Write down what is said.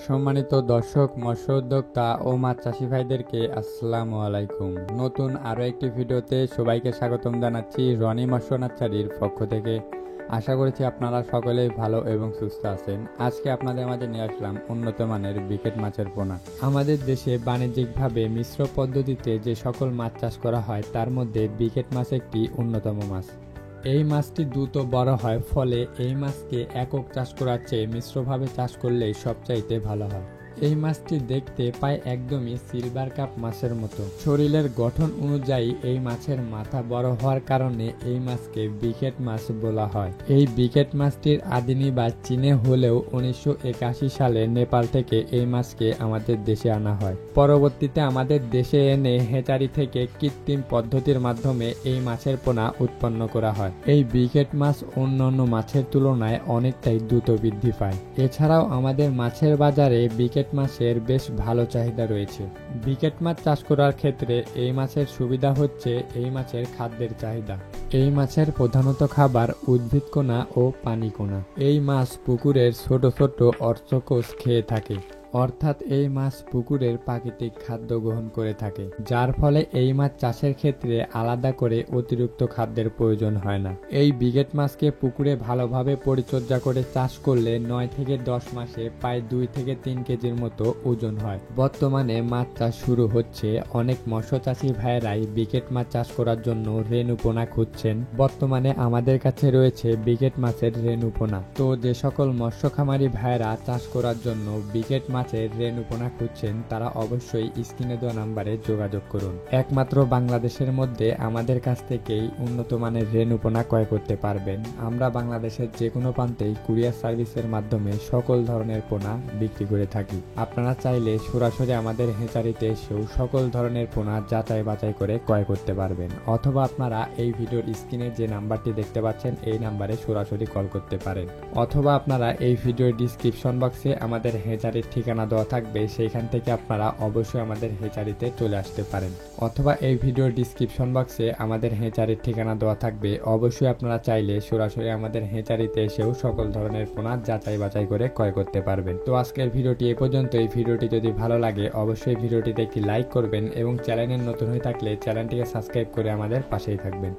সম্মানিত দর্শক, মৎস্য উদ্যোক্তা ও মাছ চাষি ভাইদেরকে আসসালামু আলাইকুম। নতুন আরও একটি ভিডিওতে সবাইকে স্বাগতম জানাচ্ছি রনি মৎস্য নার্সারির পক্ষ থেকে। আশা করছি আপনারা সকলেই ভালো এবং সুস্থ আছেন। আজকে আপনাদের মাঝে নিয়ে আসলাম উন্নত মানের বিকেট মাছের পোনা। আমাদের দেশে বাণিজ্যিকভাবে মিশ্র পদ্ধতিতে যে সকল মাছ চাষ করা হয় তার মধ্যে বিকেট মাছ একটি অন্যতম মাছ। এই মাছটি দ্রুত বড় হয়, ফলে এই মাছকে একক চাষ করার চেয়ে মিশ্রভাবে চাষ করলেই সবচাইতে ভালো হয়। এই মাছটি দেখতে প্রায় একদমই সিলভার কাপ মাছের মতো। শরীরের গঠন অনুযায়ী এই মাছের মাথা বড় হওয়ার কারণে এই মাছকে বিকেট মাছ বলা হয়। এই বিকেট মাছটির আদি নিবাস চীনে হলেও 1981 সালে নেপাল থেকে এই মাছকে আমাদের দেশে আনা হয়। পরবর্তীতে আমাদের দেশে এনে হেচারি থেকে কৃত্রিম পদ্ধতির মাধ্যমে এই মাছের পোনা উৎপন্ন করা হয়। এই বিকেট মাছ অন্যান্য মাছের তুলনায় অনেকটাই দ্রুত বৃদ্ধি পায়। এছাড়াও আমাদের মাছের বাজারে বিকেট মাছের বেশ ভালো চাহিদা রয়েছে। বিকেট মাছ চাষ করার ক্ষেত্রে এই মাছের সুবিধা হচ্ছে এই মাছের খাদ্যের চাহিদা। এই মাছের প্রধানত খাবার উদ্ভিদকণা ও পানিকণা। এই মাছ পুকুরের ছোট ছোট অর্থকোষ খেয়ে থাকে, অর্থাৎ এই মাছ পুকুরের প্রাকৃতিক খাদ্য গ্রহণ করে থাকে, যার ফলে এই মাছ চাষের ক্ষেত্রে আলাদা করে অতিরিক্ত খাদ্যের প্রয়োজন হয় না। এই বিকেট মাছকে পুকুরে ভালোভাবে পরিচর্যা করে চাষ করলে 9 থেকে 10 মাসে প্রায় 2 থেকে 3 কেজির মতো ওজন হয়। বর্তমানে মাছ চাষ শুরু হচ্ছে। অনেক মৎস্য চাষী ভাইয়েরাই বিকেট মাছ চাষ করার জন্য রেণু পোনা খুঁজছেন। বর্তমানে আমাদের কাছে রয়েছে বিকেট মাছের রেণু পোনা। তো যে সকল মৎস্য খামারি ভাইয়েরা চাষ করার জন্য বিকেট মাছের রেণু পোনা খুঁজছেন তারা অবশ্যই স্ক্রিনে দেওয়া নাম্বারে যোগাযোগ করুন। একমাত্র বাংলাদেশের মধ্যে আমাদের কাছ থেকেই উন্নত মানের রেণু পোনা ক্রয় করতে পারবেন। আমরা বাংলাদেশের যে কোনো প্রান্তেই কুরিয়ার সার্ভিসের মাধ্যমে সকল ধরনের পোনা বিক্রি করে থাকি। আপনারা চাইলে সরাসরি আমাদের হেচারিতে এসেও সকল ধরনের পোনা যাচাই বাছাই করে ক্রয় করতে পারবেন, অথবা আপনারা এই ভিডিওর স্ক্রিনে যে নাম্বারটি দেখতে পাচ্ছেন এই নাম্বারে সরাসরি কল করতে পারেন, অথবা আপনারা এই ভিডিওর ডিসক্রিপশন বক্সে আমাদের হেচারির ঠিকানা দেওয়া থাকবে, সেইখান থেকে আপনারা অবশ্যই আমাদের হেচারিতে চলে আসতে পারেন। অথবা এই ভিডিওর ডিসক্রিপশন বক্সে আমাদের হেচারির ঠিকানা দেওয়া থাকবে, অবশ্যই আপনারা চাইলে সরাসরি আমাদের হেচারিতে এসেও সকল ধরনের পোনা যাচাই বাছাই করে ক্রয় করতে পারবেন। তো আজকের ভিডিওটি এ পর্যন্ত। এই ভিডিওটি যদি ভালো লাগে অবশ্যই ভিডিওটিতে একটি লাইক করবেন এবং চ্যানেলে নতুন হয়ে থাকলে চ্যানেলটিকে সাবস্ক্রাইব করে আমাদের পাশেই থাকবেন।